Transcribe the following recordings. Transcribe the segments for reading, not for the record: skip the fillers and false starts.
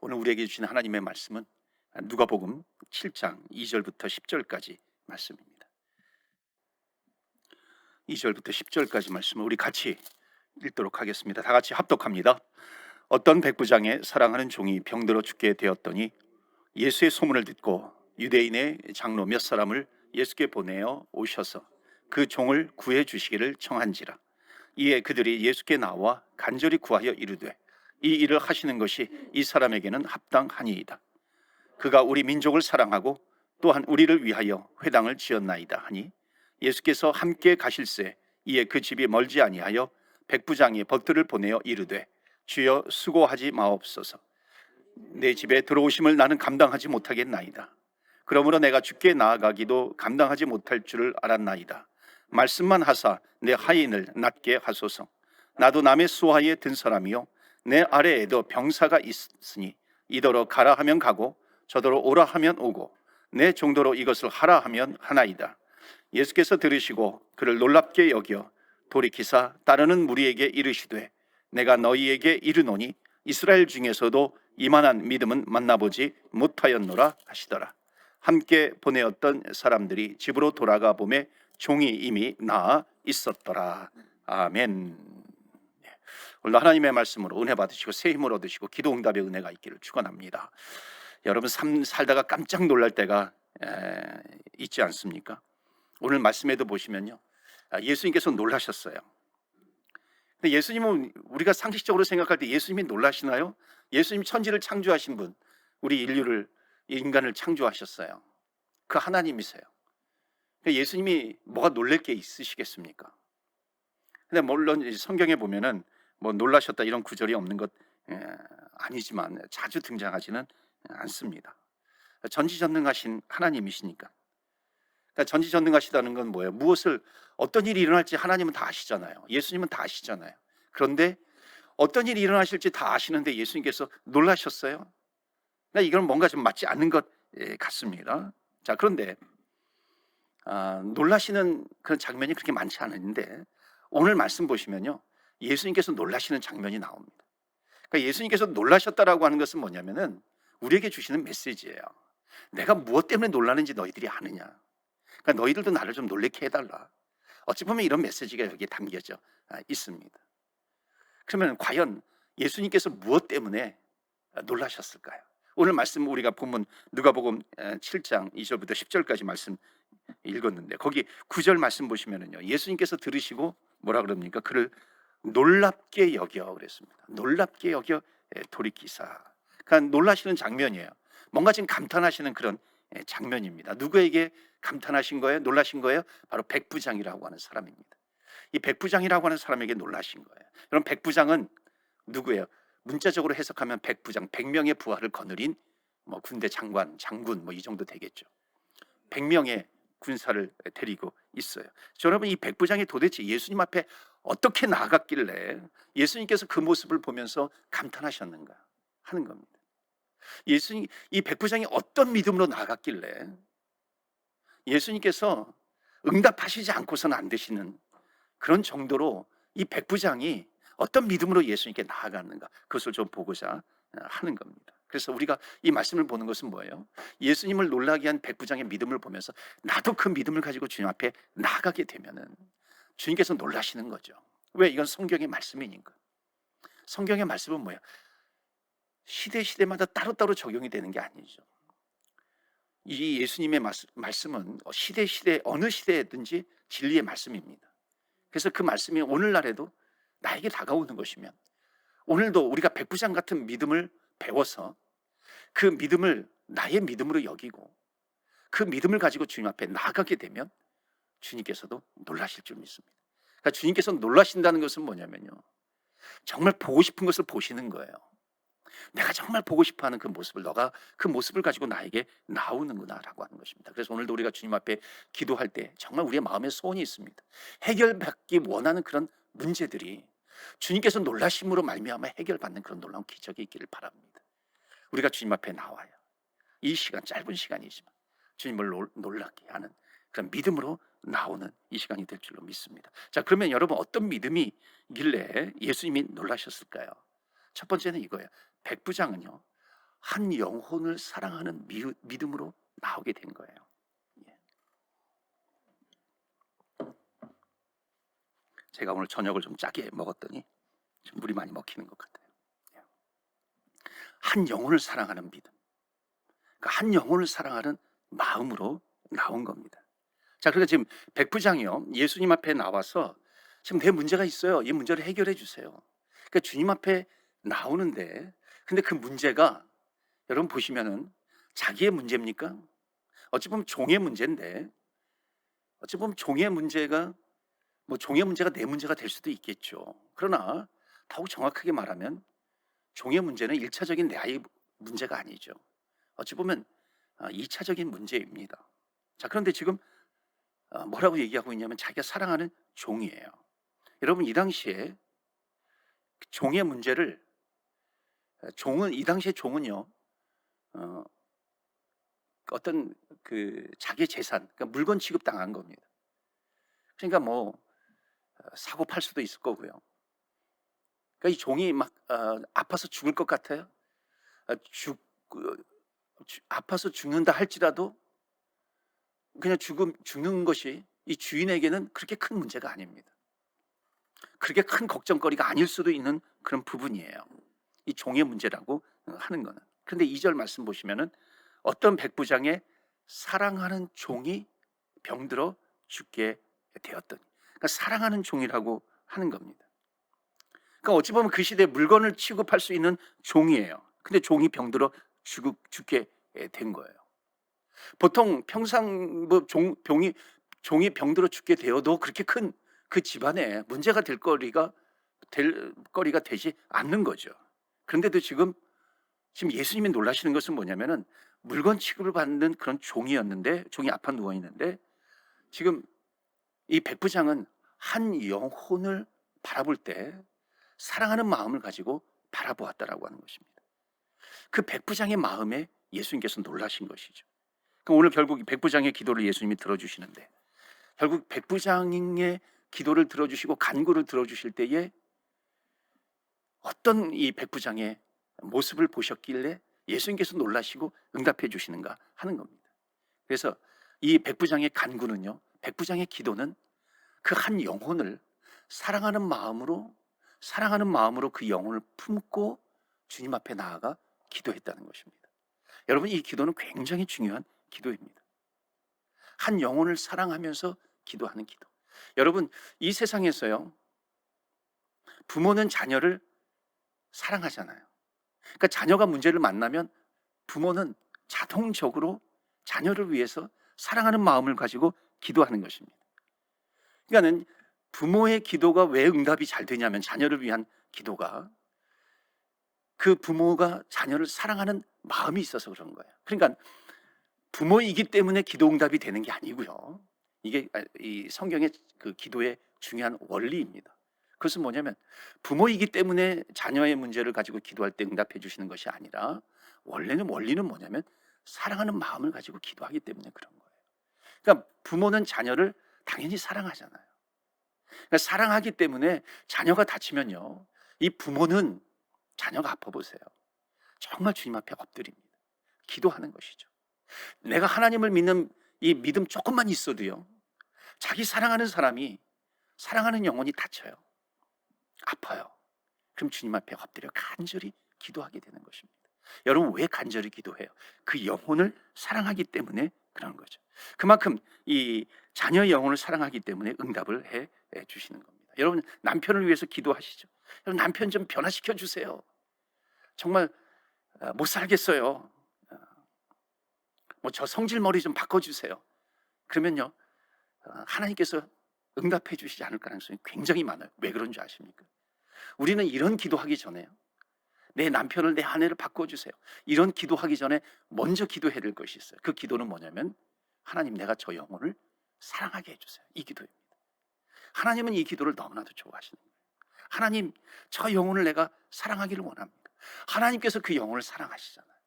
오늘 우리에게 주신 하나님의 말씀은 누가복음 7장 2절부터 10절까지 말씀입니다. 2절부터 10절까지 말씀을 우리 같이 읽도록 하겠습니다. 다 같이 합독합니다. 어떤 백부장의 사랑하는 종이 병들어 죽게 되었더니 예수의 소문을 듣고 유대인의 장로 몇 사람을 예수께 보내어 오셔서 그 종을 구해 주시기를 청한지라. 이에 그들이 예수께 나와 간절히 구하여 이르되 이 일을 하시는 것이 이 사람에게는 합당하니이다. 그가 우리 민족을 사랑하고 또한 우리를 위하여 회당을 지었나이다 하니 예수께서 함께 가실새 이에 그 집이 멀지 아니하여 백부장이 벗들을 보내어 이르되 주여 수고하지 마옵소서. 내 집에 들어오심을 나는 감당하지 못하겠나이다. 그러므로 내가 주께 나아가기도 감당하지 못할 줄을 알았나이다. 말씀만 하사 내 하인을 낫게 하소서. 나도 남의 수하에 든 사람이요 내 아래에도 병사가 있으니 이더러 가라 하면 가고 저더러 오라 하면 오고 내 정도로 이것을 하라 하면 하나이다. 예수께서 들으시고 그를 놀랍게 여겨 돌이키사 따르는 무리에게 이르시되 내가 너희에게 이르노니 이스라엘 중에서도 이만한 믿음은 만나보지 못하였노라 하시더라. 함께 보내었던 사람들이 집으로 돌아가 보매 종이 이미 나아 있었더라. 아멘. 오늘 하나님의 말씀으로 은혜 받으시고 새 힘을 얻으시고 기도 응답의 은혜가 있기를 축원합니다. 여러분 삶 살다가 깜짝 놀랄 때가 있지 않습니까? 오늘 말씀에도 보시면요, 예수님께서 놀라셨어요. 근데 예수님은 우리가 상식적으로 생각할 때 예수님이 놀라시나요? 예수님 천지를 창조하신 분, 우리 인류를 인간을 창조하셨어요. 그 하나님이세요. 예수님이 뭐가 놀랄 게 있으시겠습니까? 근데 물론 성경에 보면은 뭐 놀라셨다 이런 구절이 없는 것 아니지만 자주 등장하지는 않습니다. 전지전능하신 하나님이시니까. 그러니까 전지전능하시다는 건 뭐예요? 무엇을 어떤 일이 일어날지 하나님은 다 아시잖아요. 예수님은 다 아시잖아요. 그런데 어떤 일이 일어나실지 다 아시는데 예수님께서 놀라셨어요. 그러니까 이건 뭔가 좀 맞지 않는 것 같습니다. 자, 그런데 놀라시는 그런 장면이 그렇게 많지 않은데 오늘 말씀 보시면요, 예수님께서 놀라시는 장면이 나옵니다. 그러니까 예수님께서 놀라셨다라고 하는 것은 뭐냐면은 우리에게 주시는 메시지예요. 내가 무엇 때문에 놀라는지 너희들이 아느냐. 그러니까 너희들도 나를 좀 놀래게 해달라. 어찌 보면 이런 메시지가 여기에 담겨져 있습니다. 그러면 과연 예수님께서 무엇 때문에 놀라셨을까요? 오늘 말씀 우리가 본문 누가복음 7장 2절부터 10절까지 말씀 읽었는데 거기 9절 말씀 보시면은요, 예수님께서 들으시고 뭐라 그럽니까? 그를 놀랍게 여겨 그랬습니다. 놀랍게 여겨 돌이키사. 그러니까 놀라시는 장면이에요. 뭔가 지금 감탄하시는 그런 장면입니다. 누구에게 감탄하신 거예요? 놀라신 거예요? 바로 백부장이라고 하는 사람입니다. 이 백부장이라고 하는 사람에게 놀라신 거예요. 그럼 백부장은 누구예요? 문자적으로 해석하면 백부장, 100명의 부하를 거느린 뭐 군대 장관, 장군 뭐 이 정도 되겠죠. 100명의 군사를 데리고 있어요. 여러분, 이 백부장이 도대체 예수님 앞에 어떻게 나아갔길래 예수님께서 그 모습을 보면서 감탄하셨는가 하는 겁니다. 예수님, 이 백부장이 어떤 믿음으로 나아갔길래 예수님께서 응답하시지 않고서는 안 되시는 그런 정도로 이 백부장이 어떤 믿음으로 예수님께 나아가는가, 그것을 좀 보고자 하는 겁니다. 그래서 우리가 이 말씀을 보는 것은 뭐예요? 예수님을 놀라게 한 백부장의 믿음을 보면서 나도 그 믿음을 가지고 주님 앞에 나아가게 되면은 주님께서 놀라시는 거죠. 왜? 이건 성경의 말씀이니까. 성경의 말씀은 뭐예요? 시대마다 따로따로 적용이 되는 게 아니죠. 이 예수님의 말씀은 시대 어느 시대든지 진리의 말씀입니다. 그래서 그 말씀이 오늘날에도 나에게 다가오는 것이면 오늘도 우리가 백부장 같은 믿음을 배워서 그 믿음을 나의 믿음으로 여기고 그 믿음을 가지고 주님 앞에 나아가게 되면 주님께서도 놀라실 줄 믿습니다. 그러니까 주님께서 놀라신다는 것은 뭐냐면요, 정말 보고 싶은 것을 보시는 거예요. 내가 정말 보고 싶어하는 그 모습을 너가 그 모습을 가지고 나에게 나오는구나 라고 하는 것입니다. 그래서 오늘도 우리가 주님 앞에 기도할 때 정말 우리의 마음에 소원이 있습니다. 해결받기 원하는 그런 문제들이 주님께서 놀라심으로 말미암아 해결받는 그런 놀라운 기적이 있기를 바랍니다. 우리가 주님 앞에 나와요. 이 시간, 짧은 시간이지만 주님을 놀라게 하는 그런 믿음으로 나오는 이 시간이 될 줄로 믿습니다. 자, 그러면 여러분, 어떤 믿음이길래 예수님이 놀라셨을까요? 첫 번째는 이거예요. 백부장은요, 한 영혼을 사랑하는 믿음으로 나오게 된 거예요. 예. 제가 오늘 저녁을 좀 짜게 먹었더니 좀 물이 많이 먹히는 것 같아요. 예. 한 영혼을 사랑하는 믿음, 그러니까 한 영혼을 사랑하는 마음으로 나온 겁니다. 자, 그러니까 지금 백부장이요, 예수님 앞에 나와서 지금 내 문제가 있어요, 이 문제를 해결해 주세요. 그러니까 주님 앞에 나오는데, 근데 그 문제가 여러분 보시면은 자기의 문제입니까? 어찌 보면 종의 문제인데, 어찌 보면 종의 문제가 종의 문제가 내 문제가 될 수도 있겠죠. 그러나 더욱 정확하게 말하면 종의 문제는 1차적인 내 아이의 문제가 아니죠. 어찌 보면 2차적인 문제입니다. 자, 그런데 지금 뭐라고 얘기하고 있냐면 자기가 사랑하는 종이에요. 여러분, 이 당시에 종의 문제를, 종은, 이 당시에 종은요, 어, 어떤 그 자기 재산, 그러니까 물건 취급당한 겁니다. 그러니까 사고 팔 수도 있을 거고요. 그러니까 이 종이 막 아파서 죽을 것 같아요. 아파서 죽는다 할지라도 그냥 죽는 것이 이 주인에게는 그렇게 큰 문제가 아닙니다. 그렇게 큰 걱정거리가 아닐 수도 있는 그런 부분이에요, 이 종의 문제라고 하는 거는. 그런데 2절 말씀 보시면은 어떤 백부장의 사랑하는 종이 병들어 죽게 되었더니, 그러니까 사랑하는 종이라고 하는 겁니다. 그러니까 어찌 보면 그 시대에 물건을 취급할 수 있는 종이에요. 근데 종이 병들어 죽게 된 거예요. 보통 평상 종이 병들어 죽게 되어도 그렇게 큰 그 집안에 문제가 될 거리가 되지 않는 거죠. 그런데도 지금 예수님이 놀라시는 것은 뭐냐면은 물건 취급을 받는 그런 종이었는데, 종이 아파 누워 있는데, 지금 이 백부장은 한 영혼을 바라볼 때 사랑하는 마음을 가지고 바라보았다라고 하는 것입니다. 그 백부장의 마음에 예수님께서 놀라신 것이죠. 그럼 오늘 결국 백부장의 기도를 예수님이 들어주시는데, 결국 백부장의 기도를 들어주시고 간구를 들어주실 때에 어떤 이 백부장의 모습을 보셨길래 예수님께서 놀라시고 응답해 주시는가 하는 겁니다. 그래서 이 백부장의 간구는요, 백부장의 기도는 그 한 영혼을 사랑하는 마음으로 그 영혼을 품고 주님 앞에 나아가 기도했다는 것입니다. 여러분, 이 기도는 굉장히 중요한 기도입니다. 한 영혼을 사랑하면서 기도하는 기도. 여러분, 이 세상에서요, 부모는 자녀를 사랑하잖아요. 그러니까 자녀가 문제를 만나면 부모는 자동적으로 자녀를 위해서 사랑하는 마음을 가지고 기도하는 것입니다. 그러니까는 부모의 기도가 왜 응답이 잘 되냐면, 자녀를 위한 기도가, 그 부모가 자녀를 사랑하는 마음이 있어서 그런 거예요. 그러니까 부모이기 때문에 기도 응답이 되는 게 아니고요. 이게 이 성경의 그 기도의 중요한 원리입니다. 그것은 뭐냐면, 부모이기 때문에 자녀의 문제를 가지고 기도할 때 응답해 주시는 것이 아니라, 원리는 뭐냐면 사랑하는 마음을 가지고 기도하기 때문에 그런 거예요. 그러니까 부모는 자녀를 당연히 사랑하잖아요. 그러니까 사랑하기 때문에 자녀가 다치면요, 이 부모는 자녀가 아파 보세요, 정말 주님 앞에 엎드립니다. 기도하는 것이죠. 내가 하나님을 믿는 이 믿음 조금만 있어도요, 자기 사랑하는 사람이, 사랑하는 영혼이 다쳐요, 아파요. 그럼 주님 앞에 엎드려 간절히 기도하게 되는 것입니다. 여러분, 왜 간절히 기도해요? 그 영혼을 사랑하기 때문에 그런 거죠. 그만큼 이 자녀의 영혼을 사랑하기 때문에 응답을 해 주시는 겁니다. 여러분, 남편을 위해서 기도하시죠. 여러분, 남편 좀 변화시켜 주세요. 정말 못 살겠어요. 저 성질머리 좀 바꿔주세요. 그러면요, 하나님께서 응답해 주시지 않을 가능성이 굉장히 많아요. 왜 그런 줄 아십니까? 우리는 이런 기도하기 전에요, 내 남편을, 내 아내를 바꿔주세요, 이런 기도하기 전에 먼저 기도해야 될 것이 있어요. 그 기도는 뭐냐면, 하나님, 내가 저 영혼을 사랑하게 해주세요. 이 기도입니다. 하나님은 이 기도를 너무나도 좋아하시는 거예요. 하나님, 저 영혼을 내가 사랑하기를 원합니다. 하나님께서 그 영혼을 사랑하시잖아요.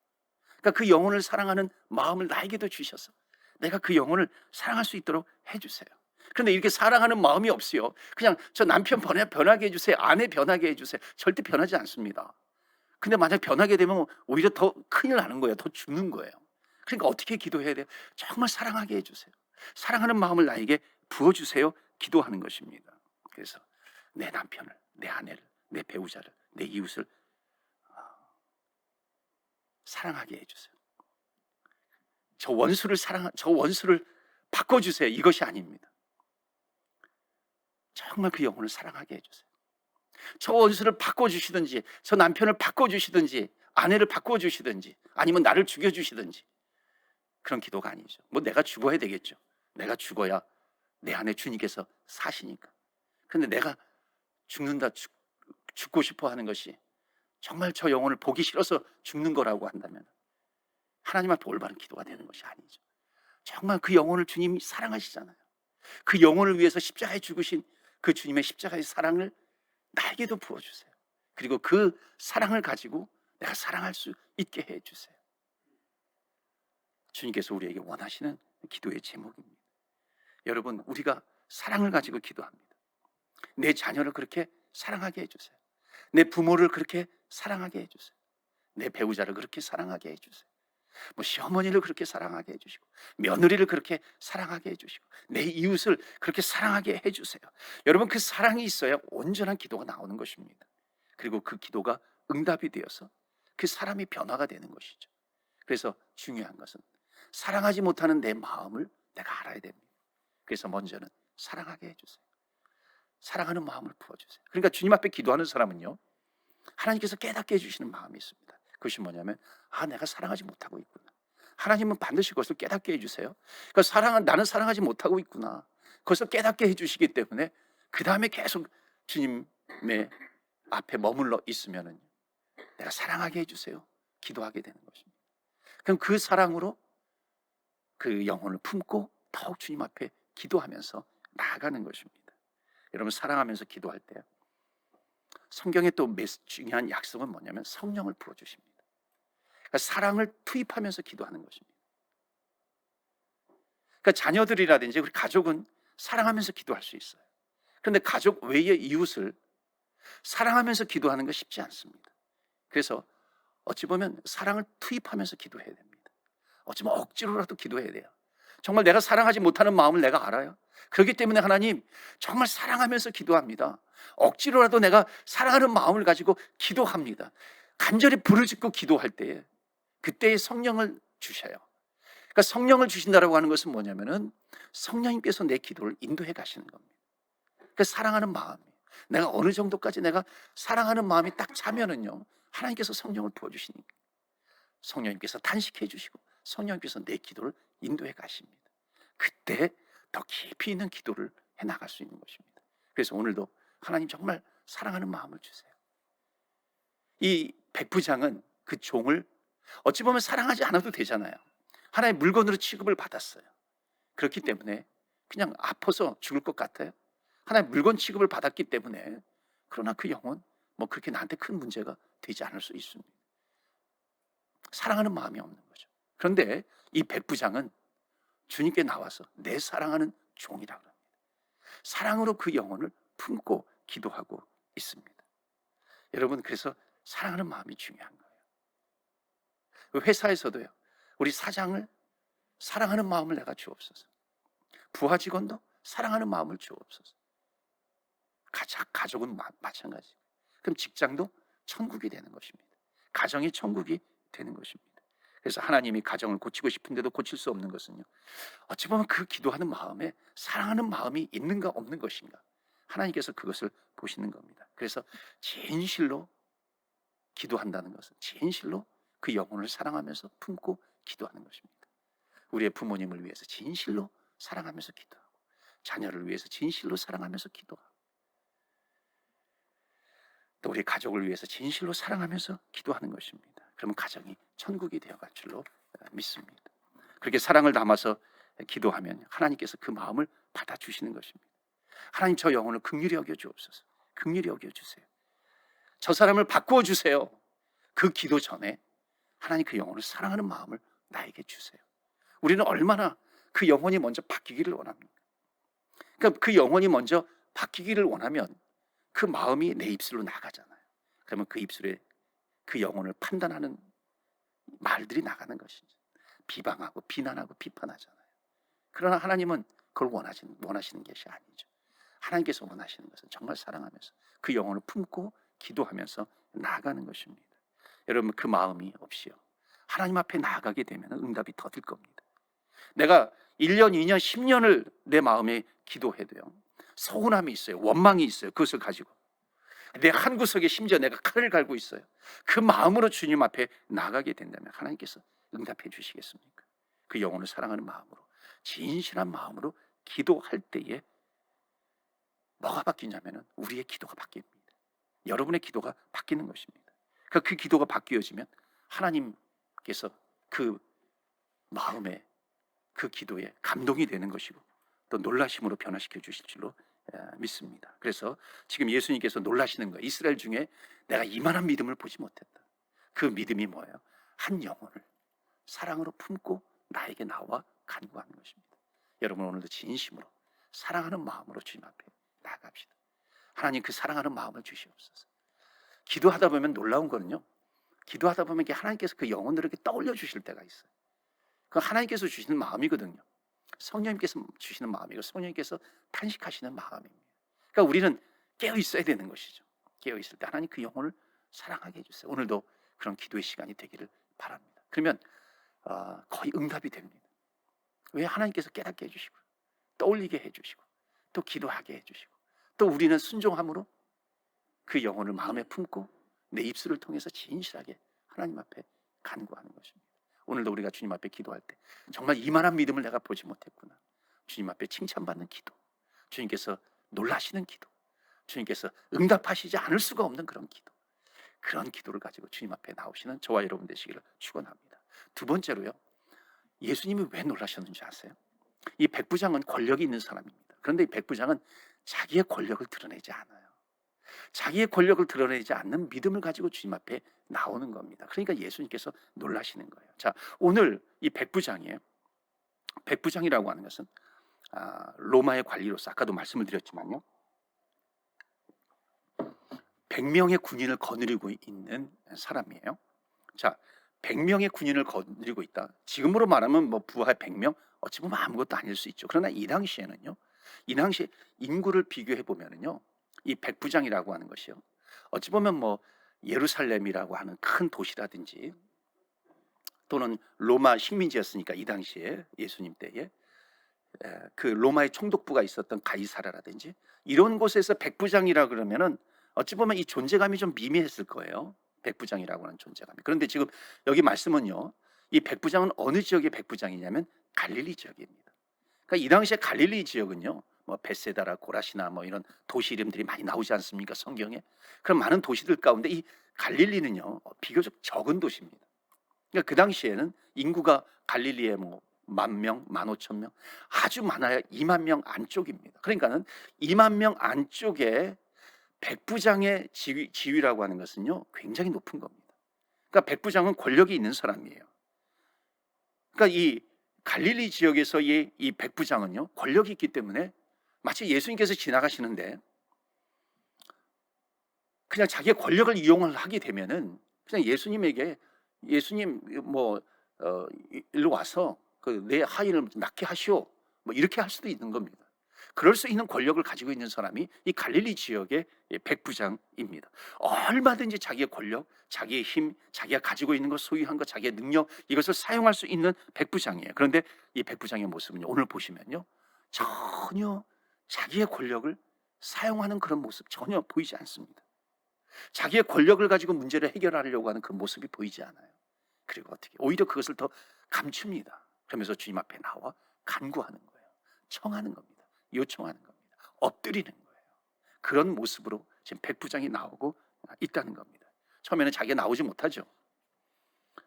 그러니까 그 영혼을 사랑하는 마음을 나에게도 주셔서 내가 그 영혼을 사랑할 수 있도록 해주세요. 그런데 이렇게 사랑하는 마음이 없어요. 그냥 저 남편 변하게 해주세요, 아내 변하게 해주세요. 절대 변하지 않습니다. 근데 만약 변하게 되면 오히려 더 큰일 나는 거예요. 더 죽는 거예요. 그러니까 어떻게 기도해야 돼요? 정말 사랑하게 해주세요. 사랑하는 마음을 나에게 부어주세요. 기도하는 것입니다. 그래서 내 남편을, 내 아내를, 내 배우자를, 내 이웃을 사랑하게 해주세요. 저 원수를 바꿔주세요. 이것이 아닙니다. 정말 그 영혼을 사랑하게 해주세요. 저 원수를 바꿔주시든지, 저 남편을 바꿔주시든지, 아내를 바꿔주시든지, 아니면 나를 죽여주시든지, 그런 기도가 아니죠. 뭐 내가 죽어야 되겠죠. 내가 죽어야 내 안에 주님께서 사시니까. 근데 내가 죽고 싶어 하는 것이 정말 저 영혼을 보기 싫어서 죽는 거라고 한다면 하나님 앞에 올바른 기도가 되는 것이 아니죠. 정말 그 영혼을 주님이 사랑하시잖아요. 그 영혼을 위해서 십자가에 죽으신 그 주님의 십자가의 사랑을 나에게도 부어주세요. 그리고 그 사랑을 가지고 내가 사랑할 수 있게 해주세요. 주님께서 우리에게 원하시는 기도의 제목입니다. 여러분, 우리가 사랑을 가지고 기도합니다. 내 자녀를 그렇게 사랑하게 해주세요. 내 부모를 그렇게 사랑하게 해주세요. 내 배우자를 그렇게 사랑하게 해주세요. 뭐 시어머니를 그렇게 사랑하게 해주시고, 며느리를 그렇게 사랑하게 해주시고, 내 이웃을 그렇게 사랑하게 해주세요. 여러분, 그 사랑이 있어야 온전한 기도가 나오는 것입니다. 그리고 그 기도가 응답이 되어서 그 사람이 변화가 되는 것이죠. 그래서 중요한 것은 사랑하지 못하는 내 마음을 내가 알아야 됩니다. 그래서 먼저는 사랑하게 해주세요. 사랑하는 마음을 부어주세요. 그러니까 주님 앞에 기도하는 사람은요, 하나님께서 깨닫게 해주시는 마음이 있습니다. 그것이 뭐냐면, 내가 사랑하지 못하고 있구나. 하나님은 반드시 그것을 깨닫게 해주세요. 그러니까 나는 사랑하지 못하고 있구나. 그것을 깨닫게 해주시기 때문에 그 다음에 계속 주님의 앞에 머물러 있으면은 내가 사랑하게 해주세요. 기도하게 되는 것입니다. 그럼 그 사랑으로 그 영혼을 품고 더욱 주님 앞에 기도하면서 나아가는 것입니다. 여러분, 사랑하면서 기도할 때 성경의 또 중요한 약속은 뭐냐면 성령을 부어주십니다. 그러니까 사랑을 투입하면서 기도하는 것입니다. 그러니까 자녀들이라든지 우리 가족은 사랑하면서 기도할 수 있어요. 그런데 가족 외의 이웃을 사랑하면서 기도하는 건 쉽지 않습니다. 그래서 어찌 보면 사랑을 투입하면서 기도해야 됩니다. 어찌 보면 억지로라도 기도해야 돼요. 정말 내가 사랑하지 못하는 마음을 내가 알아요. 그렇기 때문에 하나님, 정말 사랑하면서 기도합니다. 억지로라도 내가 사랑하는 마음을 가지고 기도합니다. 간절히 부르짖고 기도할 때에 그때의 성령을 주셔요. 그러니까 성령을 주신다라고 하는 것은 뭐냐면은 성령님께서 내 기도를 인도해 가시는 겁니다. 그 사랑하는 마음이, 내가 어느 정도까지 내가 사랑하는 마음이 딱 차면은요, 하나님께서 성령을 부어주시니까 성령님께서 단식해 주시고 성령님께서 내 기도를 인도해 가십니다. 그때 더 깊이 있는 기도를 해 나갈 수 있는 것입니다. 그래서 오늘도 하나님 정말 사랑하는 마음을 주세요. 이 백부장은 그 종을 어찌 보면 사랑하지 않아도 되잖아요. 하나의 물건으로 취급을 받았어요. 그렇기 때문에 그냥 아파서 죽을 것 같아요. 하나의 물건 취급을 받았기 때문에, 그러나 그 영혼 뭐 그렇게 나한테 큰 문제가 되지 않을 수 있습니다. 사랑하는 마음이 없는 거죠. 그런데 이 백부장은 주님께 나와서 내 사랑하는 종이라고 합니다. 사랑으로 그 영혼을 품고 기도하고 있습니다. 여러분, 그래서 사랑하는 마음이 중요한 거예요. 회사에서도요, 우리 사장을 사랑하는 마음을 내가 주옵소서. 부하 직원도 사랑하는 마음을 주옵소서. 가족은 마찬가지. 그럼 직장도 천국이 되는 것입니다. 가정이 천국이 되는 것입니다. 그래서 하나님이 가정을 고치고 싶은데도 고칠 수 없는 것은요, 어찌 보면 그 기도하는 마음에 사랑하는 마음이 있는가 없는 것인가, 하나님께서 그것을 보시는 겁니다. 그래서 진실로 기도한다는 것은 진실로 그 영혼을 사랑하면서 품고 기도하는 것입니다. 우리의 부모님을 위해서 진실로 사랑하면서 기도하고, 자녀를 위해서 진실로 사랑하면서 기도하고, 또 우리 가족을 위해서 진실로 사랑하면서 기도하는 것입니다. 그러면 가정이 천국이 되어갈 줄로 믿습니다. 그렇게 사랑을 담아서 기도하면 하나님께서 그 마음을 받아주시는 것입니다. 하나님, 저 영혼을 긍휼히 여겨주옵소서. 긍휼히 여겨주세요. 저 사람을 바꾸어 주세요. 그 기도 전에 하나님, 그 영혼을 사랑하는 마음을 나에게 주세요. 우리는 얼마나 그 영혼이 먼저 바뀌기를 원합니까? 그러니까 그 영혼이 먼저 바뀌기를 원하면 그 마음이 내 입술로 나가잖아요. 그러면 그 입술에 그 영혼을 판단하는 말들이 나가는 것이죠. 비방하고 비난하고 비판하잖아요. 그러나 하나님은 그걸 원하시는 것이 아니죠. 하나님께서 원하시는 것은 정말 사랑하면서 그 영혼을 품고 기도하면서 나아가는 것입니다. 여러분, 그 마음이 없이요, 하나님 앞에 나아가게 되면 응답이 더딜 겁니다. 내가 1년, 2년, 10년을 내 마음에 기도해도요, 서운함이 있어요. 원망이 있어요. 그것을 가지고 내 한 구석에 심지어 내가 칼을 갈고 있어요. 그 마음으로 주님 앞에 나가게 된다면 하나님께서 응답해 주시겠습니까? 그 영혼을 사랑하는 마음으로, 진실한 마음으로 기도할 때에 뭐가 바뀌냐면 우리의 기도가 바뀝니다. 여러분의 기도가 바뀌는 것입니다. 그 기도가 바뀌어지면 하나님께서 그 마음에, 그 기도에 감동이 되는 것이고 또 놀라심으로 변화시켜 주실 줄로 믿습니다. 그래서 지금 예수님께서 놀라시는 거예요. 이스라엘 중에 내가 이만한 믿음을 보지 못했다. 그 믿음이 뭐예요? 한 영혼을 사랑으로 품고 나에게 나와 간구하는 것입니다. 여러분, 오늘도 진심으로 사랑하는 마음으로 주님 앞에 나아갑시다. 하나님, 그 사랑하는 마음을 주시옵소서. 기도하다 보면 놀라운 거는요, 기도하다 보면 하나님께서 그 영혼들에게 떠올려 주실 때가 있어요. 그 하나님께서 주시는 마음이거든요. 성령님께서 주시는 마음이고 성령님께서 탄식하시는 마음입니다. 그러니까 우리는 깨어 있어야 되는 것이죠. 깨어 있을 때 하나님 그 영혼을 사랑하게 해주세요. 오늘도 그런 기도의 시간이 되기를 바랍니다. 그러면 거의 응답이 됩니다. 왜? 하나님께서 깨닫게 해주시고 떠올리게 해주시고 또 기도하게 해주시고 또 우리는 순종함으로 그 영혼을 마음에 품고 내 입술을 통해서 진실하게 하나님 앞에 간구하는 것입니다. 오늘도 우리가 주님 앞에 기도할 때 정말 이만한 믿음을 내가 보지 못했구나, 주님 앞에 칭찬받는 기도, 주님께서 놀라시는 기도, 주님께서 응답하시지 않을 수가 없는 그런 기도, 그런 기도를 가지고 주님 앞에 나오시는 저와 여러분 되시기를 축원합니다. 두 번째로요, 예수님이 왜 놀라셨는지 아세요? 이 백부장은 권력이 있는 사람입니다. 그런데 이 백부장은 자기의 권력을 드러내지 않아요. 자기의 권력을 드러내지 않는 믿음을 가지고 주님 앞에 나오는 겁니다. 그러니까 예수님께서 놀라시는 거예요. 자, 오늘 이 백부장이에요. 백부장이라고 하는 것은 로마의 관리로서 아까도 말씀을 드렸지만요, 100명의 군인을 거느리고 있는 사람이에요. 자, 100명의 군인을 거느리고 있다. 지금으로 말하면 뭐 부하 100명, 어찌 보면 아무것도 아닐 수 있죠. 그러나 이 당시에는요, 이 당시 인구를 비교해 보면은요, 이 백부장이라고 하는 것이요, 어찌 보면 뭐 예루살렘이라고 하는 큰 도시라든지 또는 로마 식민지였으니까 이 당시에 예수님 때에 그 로마의 총독부가 있었던 가이사라라든지 이런 곳에서 백부장이라 그러면은 어찌 보면 이 존재감이 좀 미미했을 거예요. 백부장이라고 하는 존재감이. 그런데 지금 여기 말씀은요, 이 백부장은 어느 지역의 백부장이냐면 갈릴리 지역입니다. 그러니까 이 당시에 갈릴리 지역은요, 뭐 베세다라 고라시나 뭐 이런 도시 이름들이 많이 나오지 않습니까, 성경에? 그런 많은 도시들 가운데 이 갈릴리는요, 비교적 적은 도시입니다. 그러니까 그 당시에는 인구가 갈릴리에 뭐 10,000명, 15,000명, 아주 많아야 20,000명 안쪽입니다. 그러니까는 20,000명 안쪽에 백부장의 지위라고 하는 것은요, 굉장히 높은 겁니다. 그러니까 백부장은 권력이 있는 사람이에요. 그러니까 이 갈릴리 지역에서의 이 백부장은요, 권력이 있기 때문에 마치 예수님께서 지나가시는데 그냥 자기의 권력을 이용을 하게 되면은 그냥 예수님에게, 예수님 뭐 일로 와서 그 내 하인을 낫게 하시오, 뭐 이렇게 할 수도 있는 겁니다. 그럴 수 있는 권력을 가지고 있는 사람이 이 갈릴리 지역의 백부장입니다. 얼마든지 자기의 권력, 자기의 힘, 자기가 가지고 있는 것, 소유한 것, 자기의 능력, 이것을 사용할 수 있는 백부장이에요. 그런데 이 백부장의 모습은요, 오늘 보시면요, 전혀 자기의 권력을 사용하는 그런 모습 전혀 보이지 않습니다. 자기의 권력을 가지고 문제를 해결하려고 하는 그 모습이 보이지 않아요. 그리고 어떻게 오히려 그것을 더 감춥니다. 그러면서 주님 앞에 나와 간구하는 거예요. 청하는 겁니다. 요청하는 겁니다. 엎드리는 거예요. 그런 모습으로 지금 백부장이 나오고 있다는 겁니다. 처음에는 자기가 나오지 못하죠.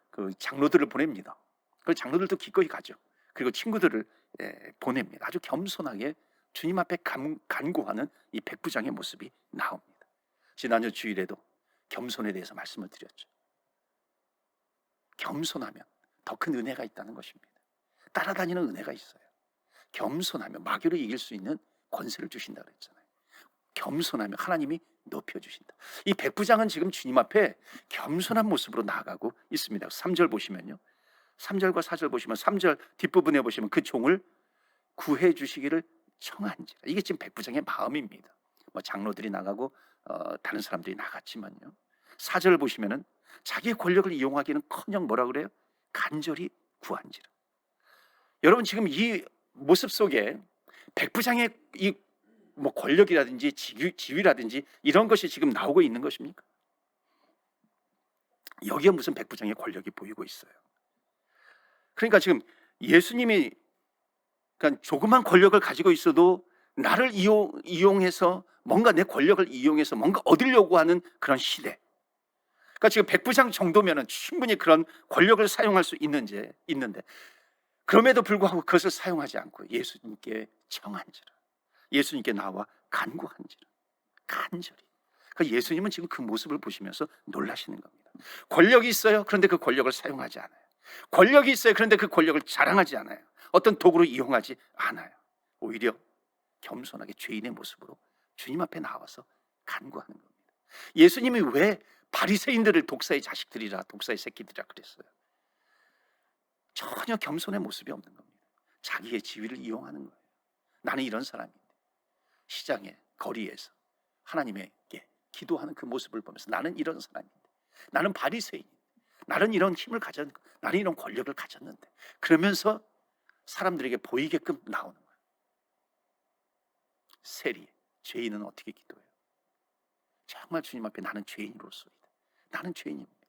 그 장로들을 보냅니다. 그 장로들도 기꺼이 가죠. 그리고 친구들을 보냅니다. 아주 겸손하게 주님 앞에 간구하는 이 백부장의 모습이 나옵니다. 지난주 주일에도 겸손에 대해서 말씀을 드렸죠. 겸손하면 더 큰 은혜가 있다는 것입니다. 따라다니는 은혜가 있어요. 겸손하면 마귀를 이길 수 있는 권세를 주신다 그랬잖아요. 겸손하면 하나님이 높여주신다. 이 백부장은 지금 주님 앞에 겸손한 모습으로 나아가고 있습니다. 3절 보시면요, 3절과 4절 보시면, 3절 뒷부분에 보시면 그 종을 구해 주시기를 청한지라. 이게 지금 백부장의 마음입니다. 뭐 장로들이 나가고 다른 사람들이 나갔지만요, 4절을 보시면은 자기의 권력을 이용하기는커녕 뭐라 그래요? 간절히 구한지라. 여러분, 지금 이 모습 속에 백부장의 이 뭐 권력이라든지 지위라든지 이런 것이 지금 나오고 있는 것입니까? 여기에 무슨 백부장의 권력이 보이고 있어요? 그러니까 지금 예수님이, 그러니까 조그만 권력을 가지고 있어도 나를 이용해서 뭔가 내 권력을 이용해서 뭔가 얻으려고 하는 그런 시대. 그러니까 지금 백부장 정도면은 충분히 그런 권력을 사용할 수 있는데 그럼에도 불구하고 그것을 사용하지 않고 예수님께 청한지라, 예수님께 나와 간구한지라, 간절히. 그러니까 예수님은 지금 그 모습을 보시면서 놀라시는 겁니다. 권력이 있어요. 그런데 그 권력을 사용하지 않아요. 권력이 있어요. 그런데 그 권력을 자랑하지 않아요. 어떤 도구로 이용하지 않아요. 오히려 겸손하게 죄인의 모습으로 주님 앞에 나와서 간구하는 겁니다. 예수님이 왜 바리새인들을 독사의 자식들이라, 독사의 새끼들이라 그랬어요? 전혀 겸손의 모습이 없는 겁니다. 자기의 지위를 이용하는 거예요. 나는 이런 사람인데, 시장에, 거리에서 하나님에게 기도하는 그 모습을 보면서 나는 이런 사람인데, 나는 바리새인인데, 나는 이런 힘을 가졌는데, 나는 이런 권력을 가졌는데, 그러면서 사람들에게 보이게끔 나오는 거예요. 세리, 죄인은 어떻게 기도해요? 정말 주님 앞에 나는 죄인으로서이다, 나는 죄인입니다,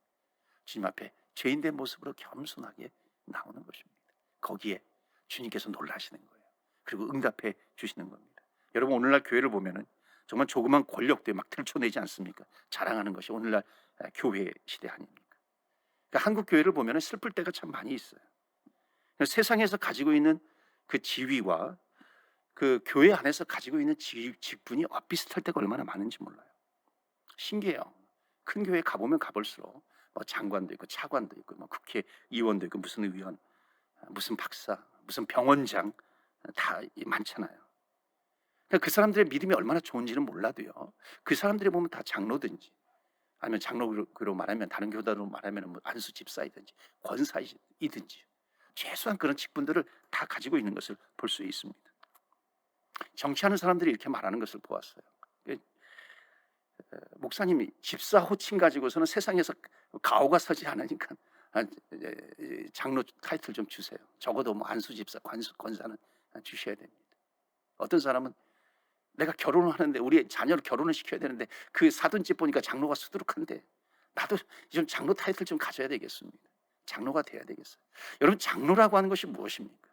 주님 앞에 죄인된 모습으로 겸손하게 나오는 것입니다. 거기에 주님께서 놀라시는 거예요. 그리고 응답해 주시는 겁니다. 여러분, 오늘날 교회를 보면은 정말 조그만 권력도 막 들춰내지 않습니까? 자랑하는 것이 오늘날 교회 시대 아닙니까? 그러니까 한국 교회를 보면은 슬플 때가 참 많이 있어요. 세상에서 가지고 있는 그 지위와 그 교회 안에서 가지고 있는 직분이 비슷할 때가 얼마나 많은지 몰라요. 신기해요. 큰 교회 가보면 가볼수록 뭐 장관도 있고 차관도 있고 뭐 국회의원도 있고 무슨 의원, 무슨 박사, 무슨 병원장 다 많잖아요. 그러니까 그 사람들의 믿음이 얼마나 좋은지는 몰라도요, 그 사람들이 보면 다 장로든지, 아니면 장로로 말하면 다른 교단으로 말하면 뭐 안수 집사이든지 권사이든지 최소한 그런 직분들을 다 가지고 있는 것을 볼 수 있습니다. 정치하는 사람들이 이렇게 말하는 것을 보았어요. 목사님이 집사 호칭 가지고서는 세상에서 가오가 서지 않으니까 장로 타이틀 좀 주세요. 적어도 뭐 안수 집사, 권사는 주셔야 됩니다. 어떤 사람은 내가 결혼을 하는데, 우리 자녀를 결혼을 시켜야 되는데 그 사돈집 보니까 장로가 수두룩한데 나도 좀 장로 타이틀 좀 가져야 되겠습니다. 장로가 돼야 되겠어요. 여러분, 장로라고 하는 것이 무엇입니까?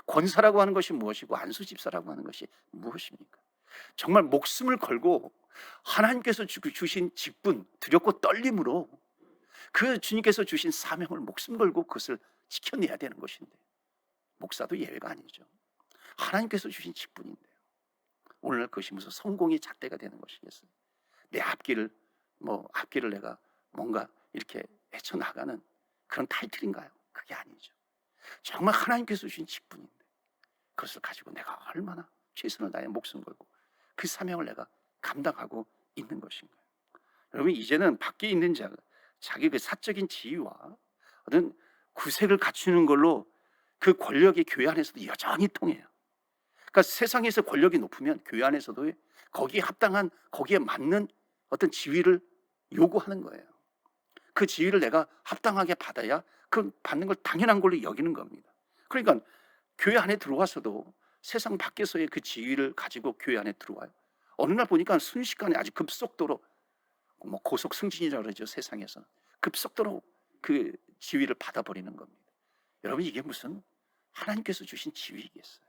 권사라고 하는 것이 무엇이고 안수 집사라고 하는 것이 무엇입니까? 정말 목숨을 걸고 하나님께서 주신 직분, 두렵고 떨림으로 그 주님께서 주신 사명을 목숨 걸고 그것을 지켜내야 되는 것인데, 목사도 예외가 아니죠. 하나님께서 주신 직분인데요, 오늘날 그것이 무슨 성공의 잣대가 되는 것이겠어요? 내 앞길을 내가 뭔가 이렇게 헤쳐나가는 그런 타이틀인가요? 그게 아니죠. 정말 하나님께서 주신 직분인데 그것을 가지고 내가 얼마나 최선을 다해 목숨 걸고 그 사명을 내가 감당하고 있는 것인가요? 여러분, 이제는 밖에 있는 자가 자기 그 사적인 지위와 어떤 구색을 갖추는 걸로 그 권력이 교회 안에서도 여전히 통해요. 그러니까 세상에서 권력이 높으면 교회 안에서도 거기에 합당한, 거기에 맞는 어떤 지위를 요구하는 거예요. 그 지위를 내가 합당하게 받아야 그 받는 걸 당연한 걸로 여기는 겁니다. 그러니까 교회 안에 들어와서도 세상 밖에서의 그 지위를 가지고 교회 안에 들어와요. 어느 날 보니까 순식간에 아주 급속도로, 뭐 고속 승진이라고 그러죠, 세상에서는. 급속도로 그 지위를 받아버리는 겁니다. 여러분, 이게 무슨 하나님께서 주신 지위이겠어요?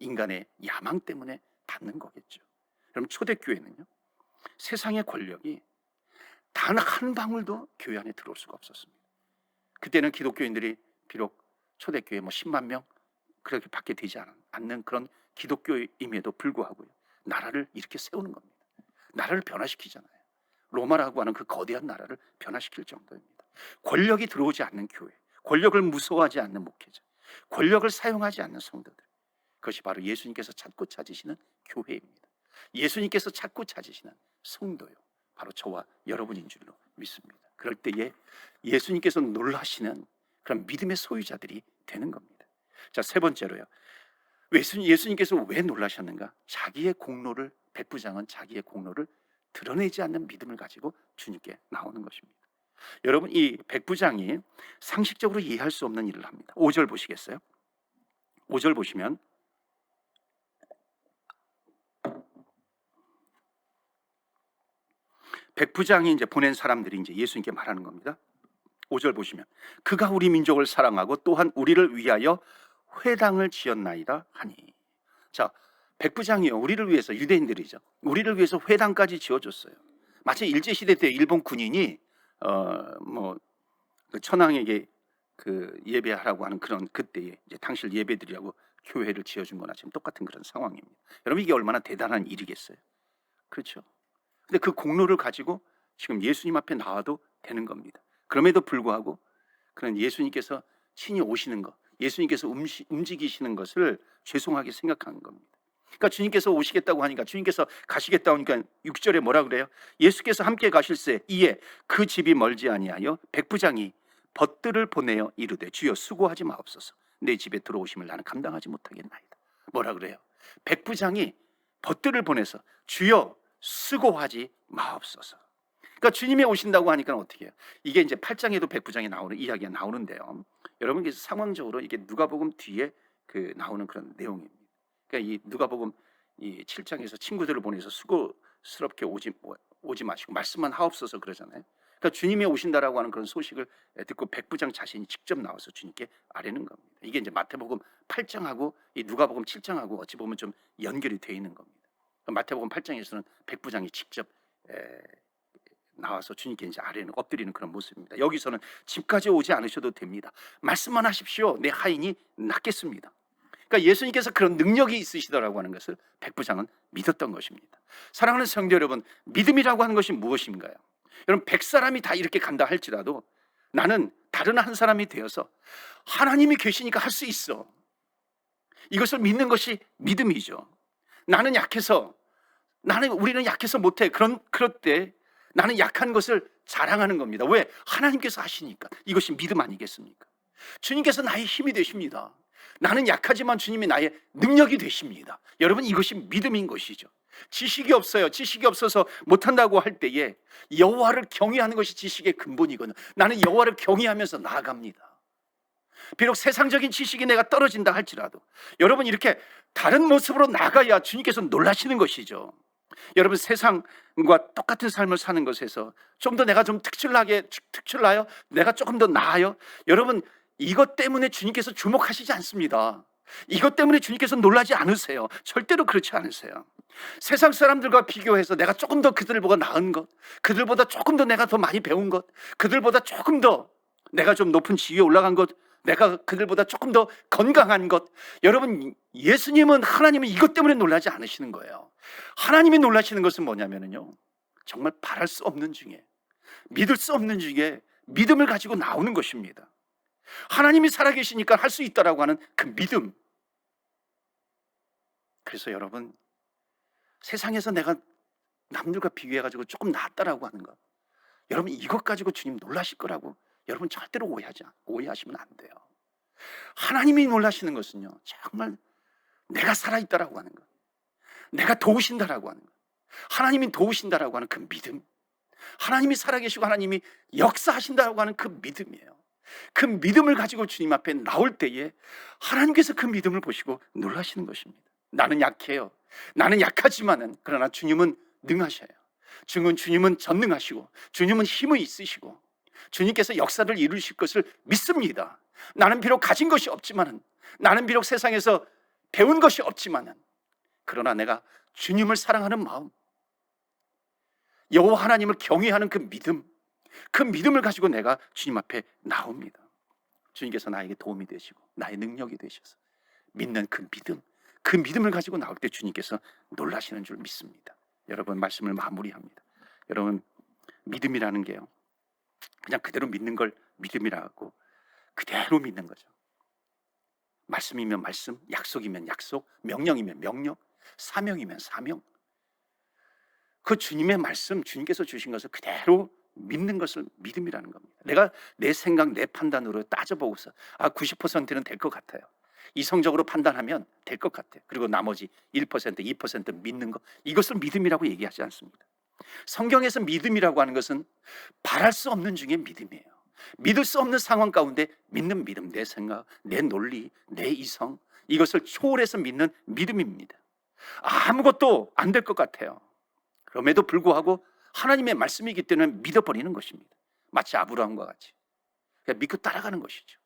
인간의 야망 때문에 받는 거겠죠. 여러분, 초대교회는요, 세상의 권력이 단 한 방울도 교회 안에 들어올 수가 없었습니다. 그때는 기독교인들이 비록 초대교회 10만 명 그렇게 밖에 되지 않는 그런 기독교임에도 불구하고요, 나라를 이렇게 세우는 겁니다. 나라를 변화시키잖아요. 로마라고 하는 그 거대한 나라를 변화시킬 정도입니다. 권력이 들어오지 않는 교회, 권력을 무서워하지 않는 목회자, 권력을 사용하지 않는 성도들, 그것이 바로 예수님께서 찾고 찾으시는 교회입니다. 예수님께서 찾고 찾으시는 성도요, 바로 저와 여러분인 줄로 믿습니다. 그럴 때에 예수님께서 놀라시는 그런 믿음의 소유자들이 되는 겁니다. 자, 세 번째로요, 예수님께서 왜 놀라셨는가? 자기의 공로를, 백부장은 자기의 공로를 드러내지 않는 믿음을 가지고 주님께 나오는 것입니다. 여러분, 이 백부장이 상식적으로 이해할 수 없는 일을 합니다. 5절 보시겠어요? 5절 보시면 백부장이 이제 보낸 사람들이 이제 예수님께 말하는 겁니다. 5절 보시면 그가 우리 민족을 사랑하고 또한 우리를 위하여 회당을 지었나이다 하니. 자, 백부장이요, 우리를 위해서, 유대인들이죠, 우리를 위해서 회당까지 지어줬어요. 마치 일제시대 때 일본 군인이 그 천황에게 그 예배하라고 하는 그런, 그때에 이제 당실 예배드리라고 교회를 지어준 거나 지금 똑같은 그런 상황입니다. 여러분, 이게 얼마나 대단한 일이겠어요. 그렇죠. 근데 그 공로를 가지고 지금 예수님 앞에 나와도 되는 겁니다. 그럼에도 불구하고 그런 예수님께서 친히 오시는 것, 예수님께서 움직이시는 것을 죄송하게 생각하는 겁니다. 그러니까 주님께서 오시겠다고 하니까, 주님께서 가시겠다고 하니까 6절에 뭐라 그래요? 예수께서 함께 가실새 이에 그 집이 멀지 아니하여 백부장이 벗들을 보내어 이르되 주여 수고하지 마옵소서, 내 집에 들어오심을 나는 감당하지 못하겠나이다. 뭐라 그래요? 백부장이 벗들을 보내서 주여 수고하지 마옵소서. 그러니까 주님이 오신다고 하니까 어떻게 해요? 이게 이제 8장에도 백부장이 나오는 이야기가 나오는데요, 여러분, 이게 상황적으로 이게 누가복음 뒤에 그 나오는 그런 내용입니다. 그러니까 이 누가복음 이 7장에서 친구들을 보내서 수고스럽게 오지 마시고 말씀만 하옵소서 그러잖아요. 그러니까 주님이 오신다라고 하는 그런 소식을 듣고 백부장 자신이 직접 나와서 주님께 아뢰는 겁니다. 이게 이제 마태복음 8장하고 이 누가복음 7장하고 어찌 보면 좀 연결이 되어 있는 겁니다. 마태복음 8장에서는 백부장이 직접 나와서 주님께 이제 아뢰는, 엎드리는 그런 모습입니다. 여기서는 집까지 오지 않으셔도 됩니다. 말씀만 하십시오. 내 하인이 낫겠습니다. 그러니까 예수님께서 그런 능력이 있으시더라고 하는 것을 백부장은 믿었던 것입니다. 사랑하는 성도 여러분, 믿음이라고 하는 것이 무엇인가요? 여러분, 100사람이 다 이렇게 간다 할지라도 나는 다른 한 사람이 되어서 하나님이 계시니까 할 수 있어, 이것을 믿는 것이 믿음이죠. 나는 약해서, 우리는 약해서 못해. 그럴 때 나는 약한 것을 자랑하는 겁니다. 왜? 하나님께서 하시니까. 이것이 믿음 아니겠습니까? 주님께서 나의 힘이 되십니다. 나는 약하지만 주님이 나의 능력이 되십니다. 여러분, 이것이 믿음인 것이죠. 지식이 없어요. 지식이 없어서 못한다고 할 때에 여호와를 경외하는 것이 지식의 근본이거든요. 나는 여호와를 경외하면서 나아갑니다. 비록 세상적인 지식이 내가 떨어진다 할지라도 여러분, 이렇게 다른 모습으로 나가야 주님께서 놀라시는 것이죠. 여러분, 세상과 똑같은 삶을 사는 것에서 좀 더 내가 좀 특출나요? 내가 조금 더 나아요? 여러분, 이것 때문에 주님께서 주목하시지 않습니다. 이것 때문에 주님께서 놀라지 않으세요. 절대로 그렇지 않으세요. 세상 사람들과 비교해서 내가 조금 더 그들보다 나은 것, 그들보다 조금 더 내가 더 많이 배운 것, 그들보다 조금 더 내가 좀 높은 지위에 올라간 것, 내가 그들보다 조금 더 건강한 것, 여러분, 예수님은, 하나님은 이것 때문에 놀라지 않으시는 거예요. 하나님이 놀라시는 것은 뭐냐면요, 정말 바랄 수 없는 중에, 믿을 수 없는 중에 믿음을 가지고 나오는 것입니다. 하나님이 살아계시니까 할 수 있다라고 하는 그 믿음. 그래서 여러분, 세상에서 내가 남들과 비교해가지고 조금 낫다라고 하는 것, 여러분, 이것 가지고 주님 놀라실 거라고 여러분 절대로 오해하시면 안 돼요. 하나님이 놀라시는 것은요, 정말 내가 살아있다라고 하는 것, 내가 도우신다라고 하는 것, 하나님이 도우신다라고 하는 그 믿음, 하나님이 살아계시고 하나님이 역사하신다라고 하는 그 믿음이에요. 그 믿음을 가지고 주님 앞에 나올 때에 하나님께서 그 믿음을 보시고 놀라시는 것입니다. 나는 약해요. 나는 약하지만은, 그러나 주님은 능하셔요. 주님은 전능하시고 주님은 힘이 있으시고 주님께서 역사를 이루실 것을 믿습니다. 나는 비록 가진 것이 없지만은, 나는 비록 세상에서 배운 것이 없지만은, 그러나 내가 주님을 사랑하는 마음, 여호와 하나님을 경외하는 그 믿음을 가지고 내가 주님 앞에 나옵니다. 주님께서 나에게 도움이 되시고 나의 능력이 되셔서 믿는 그 믿음을 가지고 나올 때 주님께서 놀라시는 줄 믿습니다. 여러분, 말씀을 마무리합니다. 여러분, 믿음이라는 게요, 그냥 그대로 믿는 걸 믿음이라고 그대로 믿는 거죠. 말씀이면 말씀, 약속이면 약속, 명령이면 명령, 사명이면 사명. 그 주님의 말씀, 주님께서 주신 것을 그대로 믿는 것을 믿음이라는 겁니다. 내가 내 생각, 내 판단으로 따져보고서 90%는 될 것 같아요. 이성적으로 판단하면 될 것 같아요. 그리고 나머지 1%, 2% 믿는 것, 이것을 믿음이라고 얘기하지 않습니다. 성경에서 믿음이라고 하는 것은 바랄 수 없는 중에 믿음이에요. 믿을 수 없는 상황 가운데 믿는 믿음, 내 생각, 내 논리, 내 이성, 이것을 초월해서 믿는 믿음입니다. 아무것도 안 될 것 같아요. 그럼에도 불구하고 하나님의 말씀이기 때문에 믿어버리는 것입니다. 마치 아브라함과 같이 그냥 믿고 따라가는 것이죠.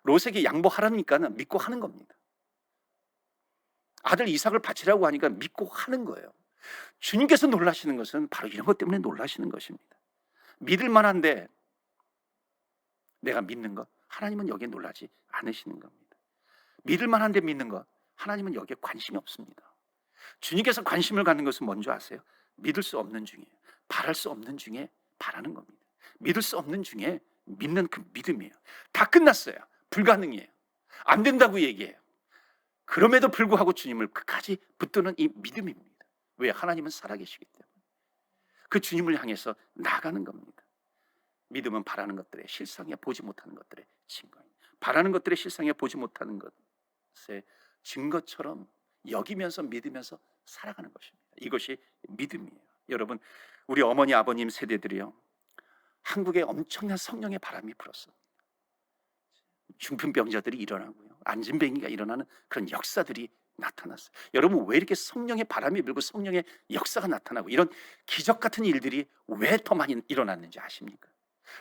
롯에게 양보하라니까는 믿고 하는 겁니다. 아들 이삭을 바치라고 하니까 믿고 하는 거예요. 주님께서 놀라시는 것은 바로 이런 것 때문에 놀라시는 것입니다. 믿을 만한데 내가 믿는 것, 하나님은 여기에 놀라지 않으시는 겁니다. 믿을 만한데 믿는 것, 하나님은 여기에 관심이 없습니다. 주님께서 관심을 갖는 것은 뭔지 아세요? 믿을 수 없는 중에, 바랄 수 없는 중에 바라는 겁니다. 믿을 수 없는 중에 믿는 그 믿음이에요. 다 끝났어요. 불가능이에요. 안 된다고 얘기해요. 그럼에도 불구하고 주님을 끝까지 붙드는 이 믿음입니다. 왜? 하나님은 살아계시기 때문에. 그 주님을 향해서 나가는 겁니다. 믿음은 바라는 것들의 실상에 보지 못하는 것들의 증거입니다. 바라는 것들의 실상에 보지 못하는 것의 증거처럼 여기면서 믿으면서 살아가는 것입니다. 이것이 믿음이에요. 여러분, 우리 어머니 아버님 세대들이요, 한국에 엄청난 성령의 바람이 불었어요. 중풍병자들이 일어나고요, 안진뱅이가 일어나는 그런 역사들이 나타났어요. 여러분, 왜 이렇게 성령의 바람이 불고 성령의 역사가 나타나고 이런 기적 같은 일들이 왜 더 많이 일어났는지 아십니까?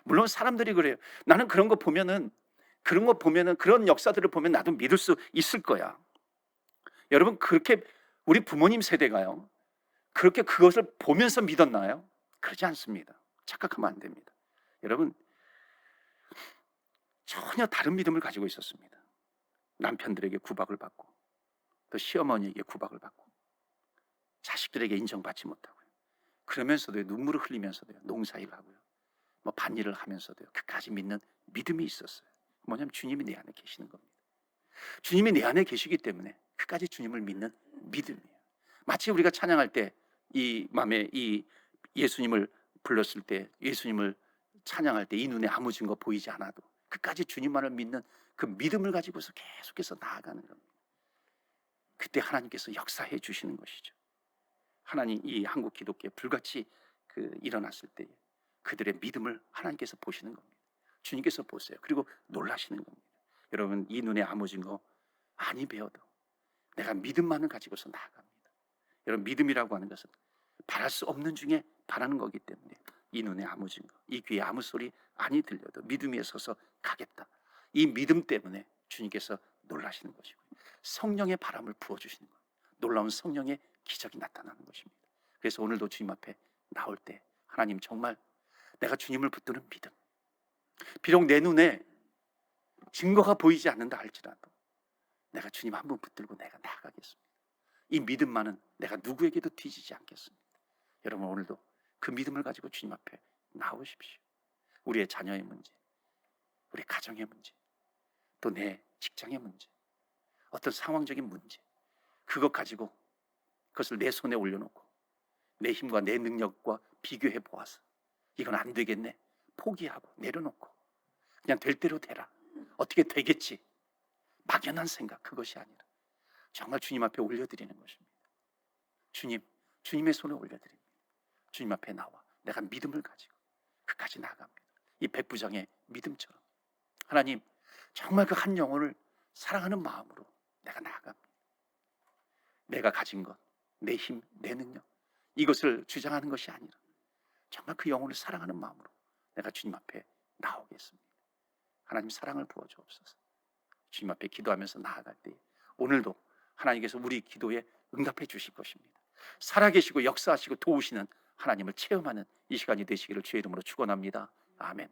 물론 사람들이 그래요. 나는 그런 거 보면은 그런 역사들을 보면 나도 믿을 수 있을 거야. 여러분, 그렇게 우리 부모님 세대가요, 그렇게 그것을 보면서 믿었나요? 그러지 않습니다. 착각하면 안 됩니다. 여러분, 전혀 다른 믿음을 가지고 있었습니다. 남편들에게 구박을 받고, 또 시어머니에게 구박을 받고, 자식들에게 인정받지 못하고요. 그러면서도 눈물을 흘리면서도요, 농사일을 하고요, 뭐 밭일을 하면서도요, 끝까지 믿는 믿음이 있었어요. 뭐냐면 주님이 내 안에 계시는 겁니다. 주님이 내 안에 계시기 때문에 끝까지 주님을 믿는 믿음이에요. 마치 우리가 찬양할 때 이 마음에 이 예수님을 불렀을 때, 예수님을 찬양할 때 이 눈에 아무 증거 보이지 않아도 끝까지 주님만을 믿는 그 믿음을 가지고서 계속해서 나아가는 겁니다. 그때 하나님께서 역사해 주시는 것이죠. 하나님, 이 한국 기독교에 불같이 일어났을 때 그들의 믿음을 하나님께서 보시는 겁니다. 주님께서 보세요. 그리고 놀라시는 겁니다. 여러분, 이 눈에 아무 증거 아니 배워도 내가 믿음만을 가지고서 나아갑니다. 여러분, 믿음이라고 하는 것은 바랄 수 없는 중에 바라는 거기 때문에 이 눈에 아무 증거, 이 귀에 아무 소리 아니 들려도 믿음 위에 서서 가겠다. 이 믿음 때문에 주님께서 놀라시는 것이고 성령의 바람을 부어주시는 거예요. 놀라운 성령의 기적이 나타나는 것입니다. 그래서 오늘도 주님 앞에 나올 때 하나님, 정말 내가 주님을 붙드는 믿음, 비록 내 눈에 증거가 보이지 않는다 할지라도 내가 주님 한 분 붙들고 내가 나아가겠습니다. 이 믿음만은 내가 누구에게도 뒤지지 않겠습니다. 여러분, 오늘도 그 믿음을 가지고 주님 앞에 나오십시오. 우리의 자녀의 문제, 우리 가정의 문제, 또 내 직장의 문제, 어떤 상황적인 문제, 그것 가지고 그것을 내 손에 올려놓고 내 힘과 내 능력과 비교해 보아서 이건 안 되겠네, 포기하고 내려놓고 그냥 될 대로 되라, 어떻게 되겠지, 막연한 생각, 그것이 아니라 정말 주님 앞에 올려드리는 것입니다. 주님, 주님의 손에 올려드립니다. 주님 앞에 나와 내가 믿음을 가지고 끝까지 나아갑니다. 이 백부장의 믿음처럼 하나님, 정말 그 한 영혼을 사랑하는 마음으로 내가 나아갑니다. 내가 가진 것, 내 힘, 내 능력, 이것을 주장하는 것이 아니라 정말 그 영혼을 사랑하는 마음으로 내가 주님 앞에 나오겠습니다. 하나님, 사랑을 부어주옵소서. 주님 앞에 기도하면서 나아갈 때 오늘도 하나님께서 우리 기도에 응답해 주실 것입니다. 살아계시고 역사하시고 도우시는 하나님을 체험하는 이 시간이 되시기를 주의 이름으로 축원합니다. 아멘.